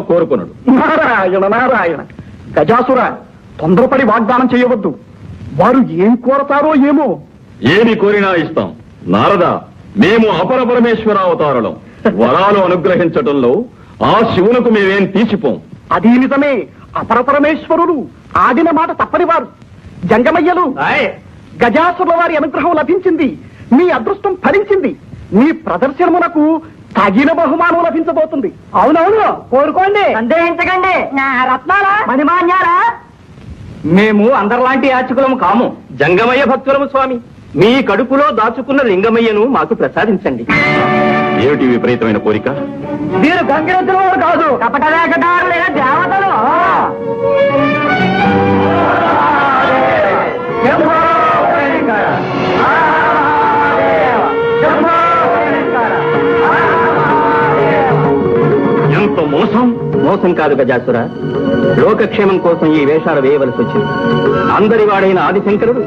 కోరుకున్నాడు. నారాయణ నారాయణ. గజాసుర, తొందరపడి వాగ్దానం చేయవద్దు. వారు ఏం కోరతారో ఏమో. ఏమి కోరినా ఇస్తాం. నారద, మేము అపర పరమేశ్వర అవతారులం. వరాలు అనుగ్రహించటంలో ఆ శివునకు మేమేం తీసిపోం. అది నిజమే. అపర పరమేశ్వరులు ఆడిన మాట తప్పని వారు. జంగమయ్యలు, గజాసురుల వారి అనుగ్రహం లభించింది. మీ అదృష్టం ఫలించింది. మీ ప్రదర్శనమునకు తగిన బహుమానం లభించబోతుంది. అవునవును, కోరుకోండి, సందేహించకండి. రత్నాలా మణిమాన్యాలా? మేము అందరిలాంటి యాచకులము కాము, జంగమయ్య భక్తులము స్వామి. మీ కడుపులో దాచుకున్న లింగమయ్యను మాకు ప్రసాదించండి. ఏమిటి విపరీతమైన కోరిక? మీరు గంగిరెద్దుల వారు కాదు, కపటలేకటారు లేదా దేవతలు. ఎంత మోసం! మోసం కాదు గజాసుర, లోకక్షేమం కోసం ఈ వేషాలు వేయవలసి వచ్చింది. అందరి వాడైన ఆదిశంకరుడు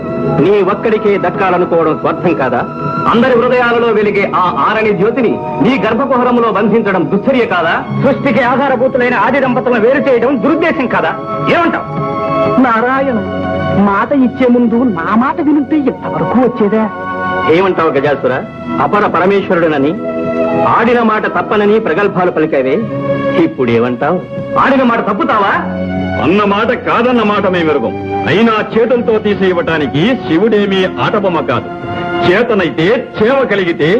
నీ ఒక్కడికే దక్కాలనుకోవడం స్వార్థం కాదా? అందరి హృదయాలలో వెలిగే ఆ ఆరణి జ్యోతిని నీ గర్భకుహరములో బంధించడం దుశ్చర్య కాదా? సృష్టికి ఆధారభూతులైన ఆది దంపతులను వేరు చేయడం దురుద్దేశం కాదా? ఏమంటావు? నారాయణ, మాట ఇచ్చే ముందు నా మాట వినుంటే ఎంతవరకు వచ్చేదా? ఏమంటావు గజాసుర? అపర పరమేశ్వరుడునని, ఆడిన మాట తప్పనని ప్రగల్భాలు పలికావే, ఇప్పుడు ఏమంటావు? ఆడిన మాట తప్పుతావా? అన్న మాట కాదన్న మాట మేమెరుగం. అయినా చేతులతో తీసేయటానికి శివుడేమీ ఆటబొమ్మ కాదు. చేతనైతే చేవ కలిగితే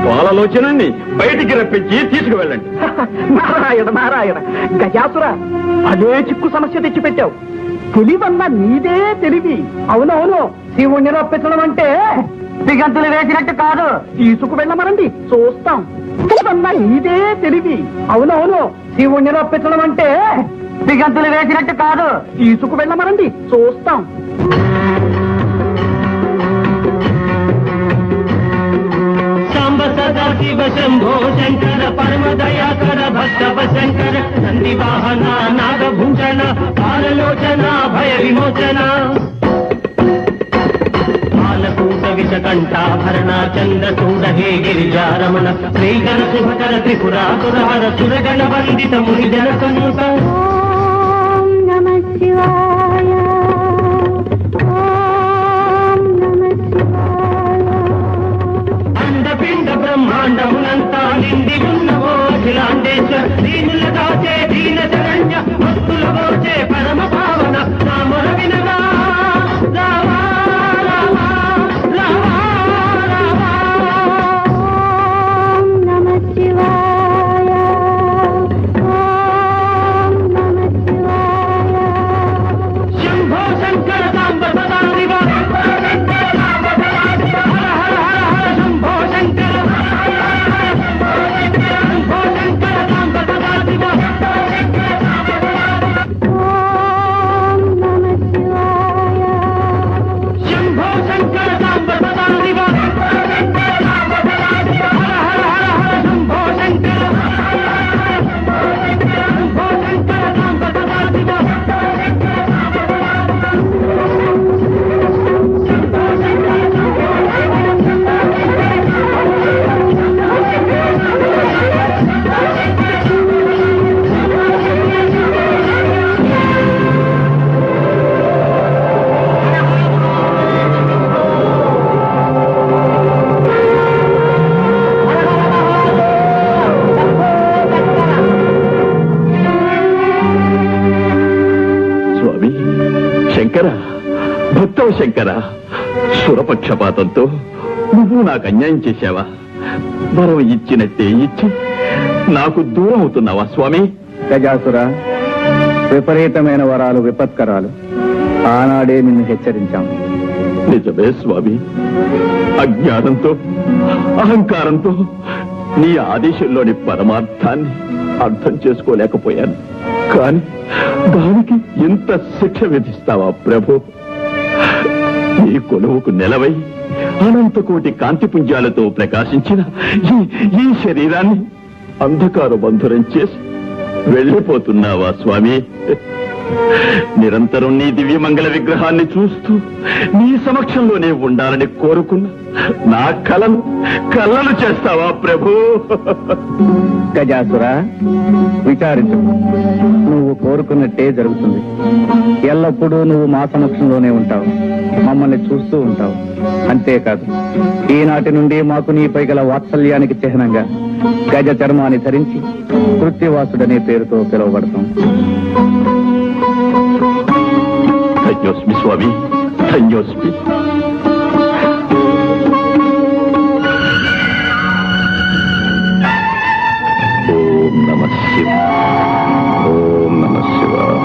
పాలలోచనని బయటికి రప్పించి తీసుకువెళ్ళండి. నారాయణ నారాయణ. గజాసుర, అదే చిక్కు సమస్య తెచ్చిపెట్టావు. తెలివన్న నీదే తెలివి. అవునవును, శివుణ్ణి రప్పించడం అంటే దిగంతులు వేసినట్టు కాదు. తీసుకువెళ్ళమనండి, చూస్తాం. తెలివన్న నీదే తెలివి. అవునవును, శివుణ్ణి రప్పించడం అంటే దిగంతులు వేసినట్టు కాదు. తీసుకువెళ్ళమనండి, చూస్తాం. శివ శంభో శంకర పరమ దయాకర భక్తవ శంకర నంది వాహన నాగభూషణ పాలలోచన భయ విమోచన పాలకూట విషకంఠాభరణ చంద్రచూడ హే గిరిజారమణ శ్రీకర శుభకర త్రిపురాసురహర సురగణ వందిత ముని జన సన్ముఖ. ఓం నమః శివాయ. అండపిండ బ్రహ్మాండమునంతా నిండి ఉన్నవో అఖిలాండేశ్వర దీనుల దాచే దీన శరణ్య భక్తుల వచ్చే పరమ భావన నామర వినగా రావా రావా రావా రావా. ఓం నమః శివాయ. ఓం నమః శివాయ. శంభో శంకర సాంబ సదా శివ హర హర హర హర శంభో శంకర శంభో శంకర సాంబ సదా శివ. ఓం నమః శివాయ. శంభో శంకర సాంబ సదా శివ హర హర హర శంభో శంకర శంభో శంకర సాంబ సదా శివ. స్వామి శంకర, భక్తవ శంకర, సురపక్షపాతంతో నువ్వు నాకు అన్యాయం చేశావా? వరం ఇచ్చినట్టే ఇచ్చి నాకు దూరం అవుతున్నావా స్వామి? గజాసుర, విపరీతమైన వరాలు విపత్కరాలు. ఆనాడే నిన్ను హెచ్చరించాం. నిజమే స్వామి, అజ్ఞానంతో అహంకారంతో నీ ఆదేశంలోని పరమార్థాన్ని అర్థం చేసుకోలేకపోయాను. కాని దానికి ఎంత శిక్ష విధిస్తావా ప్రభు? నీ కొలువుకు నెలవై అనంతకోటి కాంతిపుంజాలతో ప్రకాశించిన ఈ శరీరాన్ని అంధకార బంధురం చేసి వెళ్ళిపోతున్నావా స్వామి? నిరంతరం నీ దివ్యమంగళ విగ్రహాన్ని చూస్తూ నీ సమక్షంలోనే ఉండాలని కోరుకున్న నా కళ్ళను చేస్తావా ప్రభు? గజాసుర, విచారించు. నువ్వు కోరుకున్నట్టే జరుగుతుంది. ఎల్లప్పుడూ నువ్వు మా సమక్షంలోనే ఉంటావు, మమ్మల్ని చూస్తూ ఉంటావు. అంతేకాదు, ఈనాటి నుండి మాకు నీపై గల వాత్సల్యానికి చిహ్నంగా గజ చర్మాన్ని ధరించి కృత్యవాసుడనే పేరుతో పిలువబడతాం. ధన్యోస్మి స్వామి, ధన్యోస్మి. ఓం నమః శివాయ, ఓం నమః శివాయ.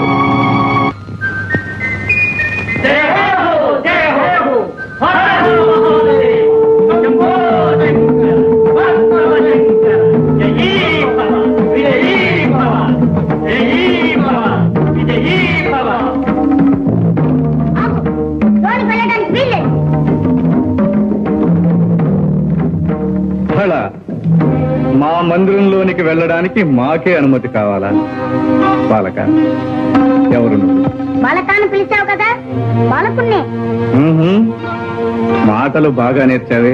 ఫల, మా మందిరంలోనికి వెళ్ళడానికి మాకే అనుమతి కావాలా? బాలక, ఎవరు నువ్వు? బాలకాన్ని పిలిచావు కదా, బాలకున్నే. మాటలు బాగా నేర్చావే.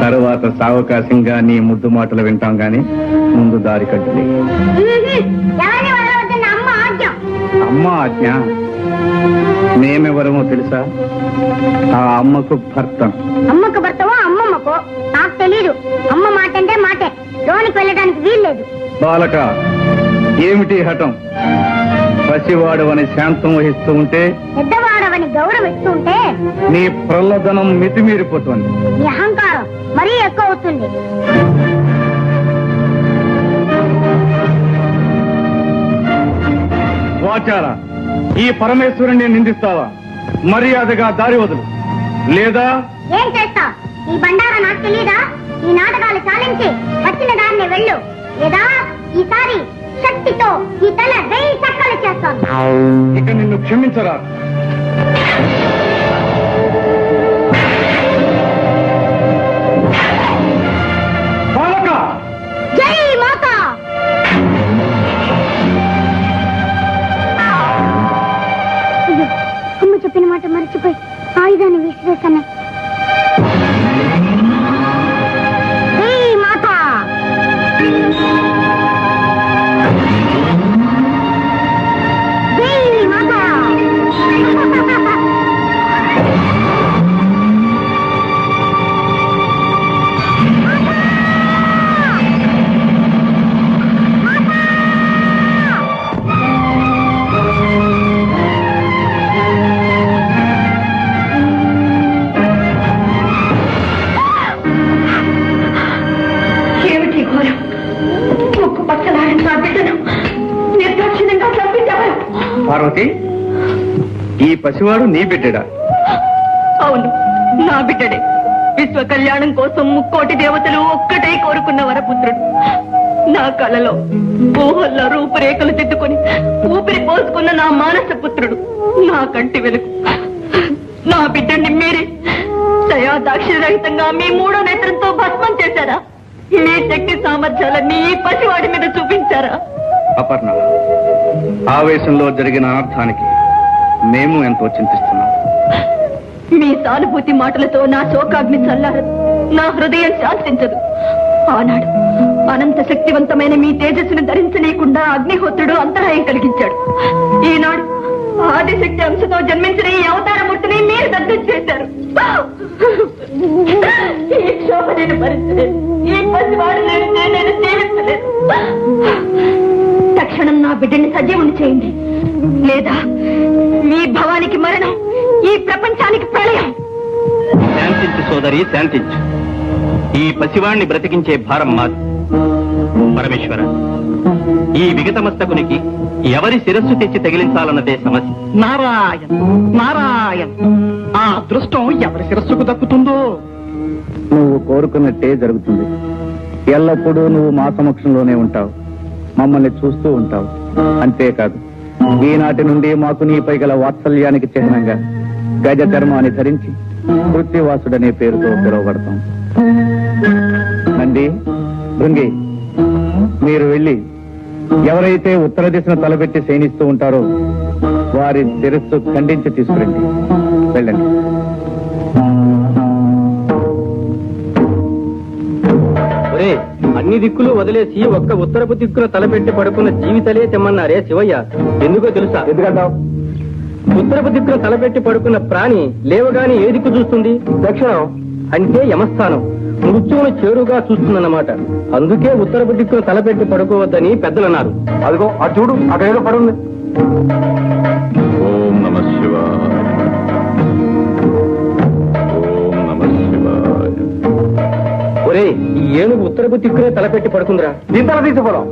తరువాత సావకాశంగా నీ ముద్దు మాటలు వింటాం గాని ముందు దారి కట్టులే. ఎవరిని వదలవద్దన్న అమ్మ ఆజ్ఞ. అమ్మ ఆజ్ఞ? మేమెవరమో తెలుసా? ఆ అమ్మకు భర్త. అమ్మకు భర్తవో అమ్మమ్మకో నాకు తెలీదు. అమ్మ మాట అంటే మాటే, లోనికి వెళ్ళడానికి వీల్లేదు. బాలక, ఏమిటి హఠం? పసివాడవని శాంతం వహిస్తూ ఉంటే, పెద్దవాడవని గౌరవిస్తూ ఉంటే నీ ప్రల్లదనం మితిమీరిపోతుంది. నీ అహంకారం మరీ ఎక్కువ అవుతుంది. వాచార, ఈ పరమేశ్వరుణ్ణి నిందిస్తావా? మర్యాదగా దారి వదులు, లేదా ఏం చేస్తా? ఈ బండారా నాకు తెలీదా? ఈ నాటకాలు చాలించి వచ్చిన దారిని వెళ్ళు, లేదా ఈసారి శక్తితో ఈ తల 1000 చక్కలు చేస్తాను. ఇక నిన్ను క్షమించరా. బాలక! జై మాతా! అయ్యో, అమ్మ చెప్పిన మాట మర్చిపోయి ఆయుధాన్ని విసిరేస్తాను. జై మాతా! జై మాతా! ఏమిటి ఘోరం? ముక్కు పక్కలాడిన నా బిడ్డను నిర్దాక్షిణ్యంగా చంపించారు. పార్వతి, ఈ పసివాడు నీ బిడ్డడా? అవును, నా బిడ్డడే. విశ్వ కళ్యాణం కోసం ముక్కోటి దేవతలు ఒక్కటే కోరుకున్న వరపుత్రుడు. నా కళలో ఊహల్లో రూపురేఖలు దిద్దుకొని ఊపిరి పోసుకున్న నా మానస పుత్రుడు, నా కంటి వెలుగు. నా బిడ్డని మీరే దయా దాక్షిణ్యరహితంగా మీ 3వ నేత్రంతో భస్మం చేశారా? మీ శక్తి సామర్థ్యాలన్నీ ఈ పసివాడి మీద చూపించారా? అపర్ణ, ఆవేశంలో జరిగిన అనర్థానికి మేము ఎంతో చింతిస్తున్నాం. మీ సానుభూతి మాటలతో నా శోకాగ్ని చల్లారదు, నా హృదయం శాంతించదు. ఆనాడు అనంత శక్తివంతమైన మీ తేజస్సును ధరించనీయకుండా అగ్నిహోత్రుడు అంతరాయం కలిగించాడు. ఈనాడు ఆదిశక్తి అంశతో జన్మించిన ఈ అవతారమూర్తిని మీరు దగ్ధం చేశారు. ఈ క్షోభ నేను భరించలేదు. ఈ పసివాడు లేనిదే నేను జీవించలేదు. తక్షణం నా బిడ్డని సజీవుని చేయండి, లేదా మీ భవానికి మరణం, ఈ ప్రపంచానికి ప్రళయం. శాంతించు సోదరి, శాంతించు. ఈ పసివాణ్ణి బ్రతికించే భారం మాది. పరమేశ్వర, ఈ విగతమస్తకునికి ఎవరి శిరస్సు తెచ్చి తగిలించాలన్నదే సమస్య. నారాయణ నారాయణ, ఆ అదృష్టం ఎవరి శిరస్సుకు దక్కుతుందో. నువ్వు కోరుకున్నట్టే జరుగుతుంది. ఎల్లప్పుడూ నువ్వు మా సమక్షంలోనే ఉంటావు, మమ్మల్ని చూస్తూ ఉంటావు. అంతేకాదు, ఈనాటి నుండి మాకు నీపై గల వాత్సల్యానికి చిహ్నంగా గజ చర్మాన్ని ధరించి కృత్యవాసుడనే పేరుతో పిలువబడతాం. నంది, భృంగి, మీరు వెళ్ళి ఎవరైతే ఉత్తర దిశను తలపెట్టి శయనిస్తూ ఉంటారో వారి శిరస్సు ఖండించి తీసుకురండి. వెళ్ళండి. ఒరే, అన్ని దిక్కులు వదిలేసి ఒక్క ఉత్తరపు దిక్కున తలపెట్టి పడుకున్న జీవితలే తెమ్మన్నారే శివయ్య. ఎందుకో తెలుసా? ఎందుకంటావు? ఉత్తరపు దిక్కున తలపెట్టి పడుకున్న ప్రాణి లేవగానే ఏ దిక్కు చూస్తుంది? దక్షిణం, అంటే యమస్థానం. మృత్యువును చేరుగా చూస్తుందన్నమాట. అందుకే ఉత్తరపు దిక్కున తలపెట్టి పడుకోవద్దని పెద్దలు అన్నారు. అదిగో అటు చూడు, అక్కడ ఏదో పడుంది. ఓం నమః శివాయ. ఓం నమః శివాయ. ఒరే, ఈ ఏనుగు ఉత్తరపు దిక్కునే తలపెట్టి పడుకుందిరా. దీని తల తీసుకోవడం.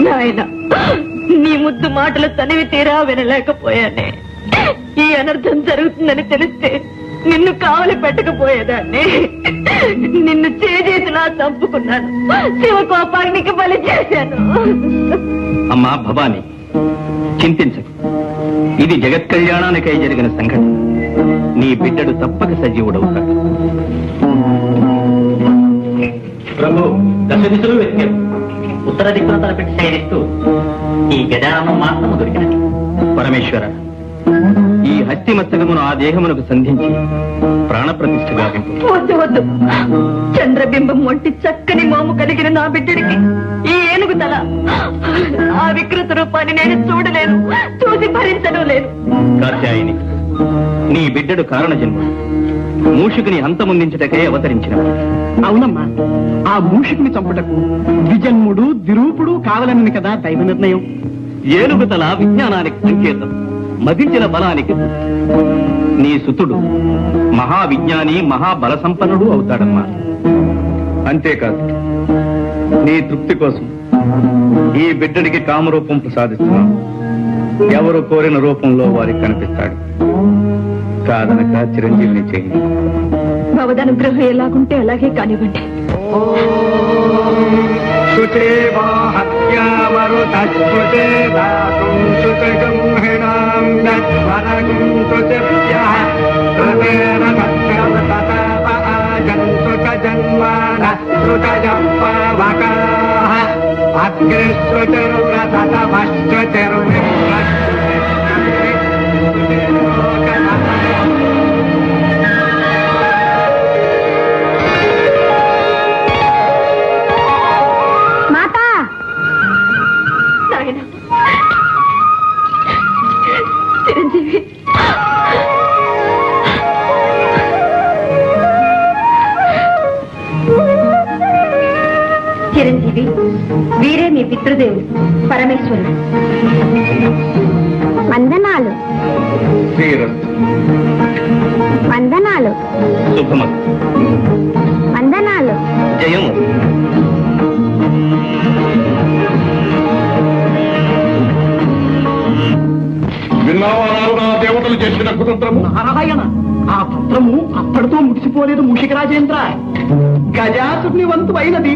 నాయన, నీ ముద్దు మాటలు తనివి తీరా వినలేకపోయానే. ఈ అనర్థం జరుగుతుందని తెలిస్తే నిన్ను కావలి పెట్టకపోయేదాన్ని. నిన్ను చేజేతిలా చంపుకున్నాను. శివ కోపాగ్నికి బలి చేశాను. అమ్మా భవాని, చింతించకు. ఇది జగత్ కళ్యాణానికై జరిగిన సంఘటన. నీ బిడ్డడు తప్పక సజీవుడవుతాడు. ప్రభు దశ దిశలు వెతికారు. ఉత్తర దిక్కున తలపెట్టి శయనిస్తూ ఈ గజానం మాత్రము దొరికినది. పరమేశ్వర, ఈ హస్తి మస్తకమును ఆ దేహమునకు సంధించి ప్రాణప్రతిష్ఠ గావింపు. వద్దు వద్దు. చంద్రబింబం వంటి చక్కని మోము కలిగిన నా బిడ్డడికి ఈ ఏనుగు తల, ఆ వికృత రూపాన్ని నేను చూడలేను, చూసి భరించడం లేదు. కాత్యాయిని, నీ బిడ్డడు కారణ జన్మ. మూషికుని అంతమొందించుటకై అవతరించిన. అవునమ్మా, ఆ మూషికుని చంపుటకు ద్విజన్ముడు ద్విరూపుడు కావాలని కదా దైవ నిర్ణయం. ఏనుగు తల విజ్ఞానానికి సంకేతం, మదించిన బలానికి. నీ సుతుడు మహావిజ్ఞాని, మహాబల సంపన్నుడు అవుతాడమ్మా. అంతేకాదు, నీ తృప్తి కోసం ఈ బిడ్డడికి కామరూపం ప్రసాదిస్తున్నాం. ఎవరు కోరిన రూపంలో వారికి కనిపిస్తాడు. కాదనక చిరంజీవిని చేయండి. భవదనుగ్రహం ఎలాగుంటే అలాగే కానివ్వండి. మాతా, నాయన చిరంజీవి, చిరంజీవి, వీరే మీ పితృదేవుడు పరమేశ్వరుడు. వందనాలు శ్రీరస్తు. వందనాలు శుభమస్తు. వందనాలు. జయము. విన్నావా నా దేవతలు చేసిన కుతంత్రము? నారాయణ, ఆ పత్రము అప్పటితో ముగిసిపోలేదు మూషిక రాజేంద్ర. గజాసుని వంతు అయినది,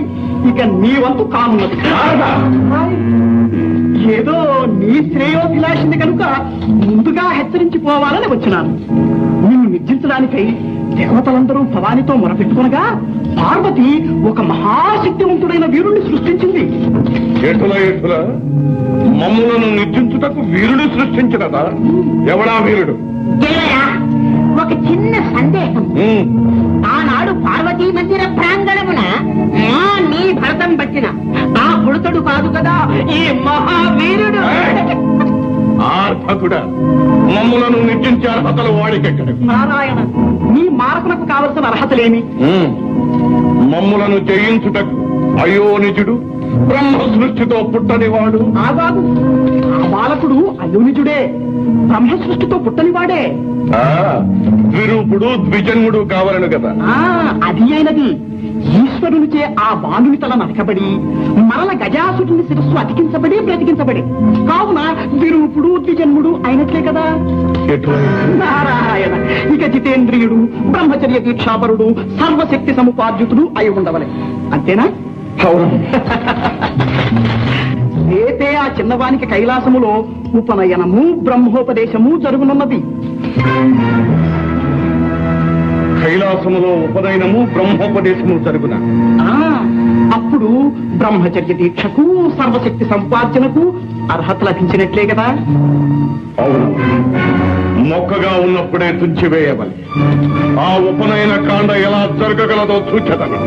ఇక నీ వంతు కానున్నది. ఏదో నీ శ్రేయోభిలాషింది కనుక ముందుగా హెచ్చరించిపోవాలని వచ్చినాను. నిన్ను నిర్జించడానికై దేవతలందరూ భవానితో మొరపెట్టుకునగా పార్వతి ఒక మహాశక్తివంతుడైన వీరుణ్ణి సృష్టించింది. ఎటుల మమ్ములను నిర్జించుటకు వీరుడు సృష్టించినదా? ఎవడా వీరుడు? ఒక చిన్న సందేహం. ఆనాడు పార్వతీ మందిర ప్రాంగణమున నీ భరతం పట్టిన ఆ పుడతడు కాదు కదా ఈ మహావీరుడు. ఆర్భకుడా, మమ్ములను నిర్జించే అర్హతలు వాడికెక్కడు. నారాయణ, నీ మారకునకు కావలసిన అర్హతలేమి? మమ్ములను జయించుటకు అయోనిజుడు, బ్రహ్మ సృష్టితో పుట్టనివాడు. ఆగాదు, ఆ బాలకుడు అయోనిజుడే, బ్రహ్మ సృష్టితో పుట్టనివాడే. ద్విరూపుడు ద్విజన్ముడు కావాలను కదా. అది అయినది. ఈశ్వరునిచే ఆ బాలుని తల నరకబడి మరల గజాసురుని శిరస్సు అతికించబడి బ్రతికించబడి, కావున విరూపుడు ద్విజన్ముడు అయినట్లే కదా. నారాయణ, ఇక జితేంద్రియుడు, బ్రహ్మచర్య దీక్షాపరుడు, సర్వశక్తి సముపార్జితుడు అయి ఉండవలే. అంతేనా? రేపే ఆ చిన్నవానికి కైలాసములో ఉపనయనము బ్రహ్మోపదేశము జరుగునున్నది. కైలాసములో ఉపనయనము బ్రహ్మోపదేశము జరుగున. అప్పుడు బ్రహ్మచర్య దీక్షకు, సర్వశక్తి సంపార్జనకు అర్హత లభించినట్లే కదా. అవును. మొక్కగా ఉన్నప్పుడే తుంచివేయవలి. ఆ ఉపనయన కాండ ఎలా జరగగలదో సూచదను.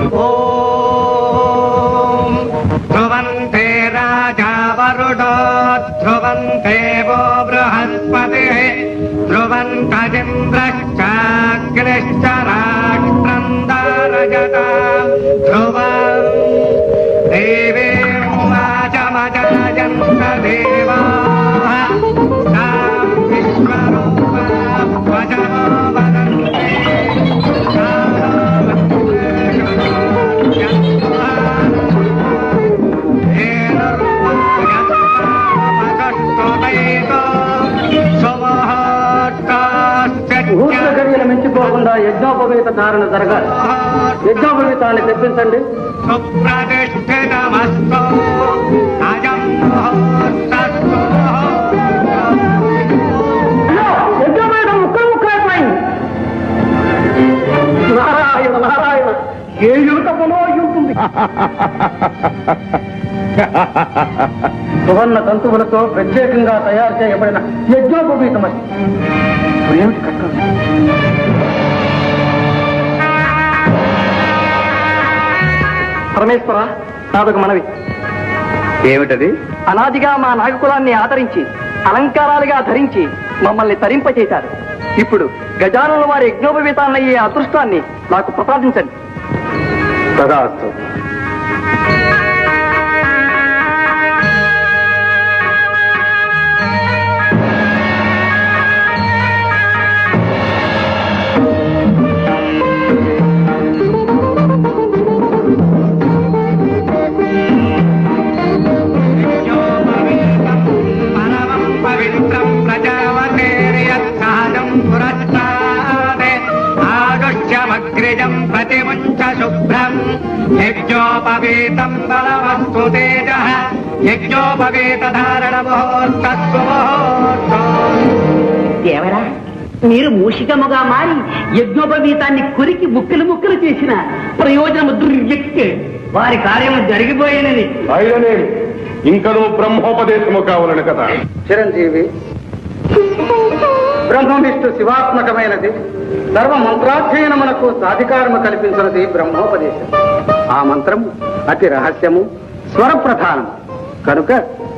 ధ్రువంతే రాజా వరుడో ధ్రువంతే వో బృహస్పతి ధ్రువంతజింద్రశ్చాగ్నిశ్చ రాష్ట్రం దారజతాం ధ్రువం దేవీం వాచమజాయంత దేవాః తాం విశ్వరూపాం వచనో వదంతి ముహూర్త గడియలు మించిపోకుండా యజ్ఞోపవేత ధారణ జరగాలి. యజ్ఞోపవేతాన్ని తెప్పించండి. సుప్రతిష్ఠితమస్తు అజం ముహూర్తస్తు. యజ్ఞోపేతం ముక్కలు ముక్కలైపోయింది. నారాయణ నారాయణ, ఏ యువతములో ఉంటుంది. సువర్ణ తంతువులతో ప్రత్యేకంగా తయారు చేయబడిన యజ్ఞోపవీతమది. ఏమిటి కట్టం? పరమేశ్వర, నాదొక మనవి. ఏమిటది? అనాదిగా మా నాగకులాన్ని ఆదరించి అలంకారాలుగా ధరించి మమ్మల్ని తరింపచేశారు. ఇప్పుడు గజానుల వారి యజ్ఞోపవీతాన్నయ్యే అదృష్టాన్ని నాకు ప్రసాదించండి. తదాస్తు. పరమం పవిత్రం ప్రజావతేర్యత్సహజం పురస్తాదే ఆదుష్యమగ్రిజం ప్రతిముంచ శుభ్రం యజ్ఞోపవీతం బలవస్తు తేజః యజ్ఞోపవీత ధారణ ముహూర్తస్సు ముహూర్తం. దేవరా, మీరు మూషికముగా మారి యజ్ఞోపవీతాన్ని కొరికి ముక్కలు ముక్కలు చేసిన ప్రయోజనము దుర్వ్యక్తి. వారి కార్యము జరిగిపోయినది. అయిననే ఇంకనూ బ్రహ్మోపదేశము కావాలని కదా. చిరంజీవి, బ్రహ్మ విష్ణు శివాత్మకమైనది. సర్వ మంత్రాధ్యయనమునకు సాధికారము కల్పించినది బ్రహ్మోపదేశం. ఆ మంత్రము అతి రహస్యము, స్వర ప్రధానము కనుక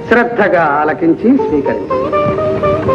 శ్రద్ధగా ఆలకించి స్వీకరించు.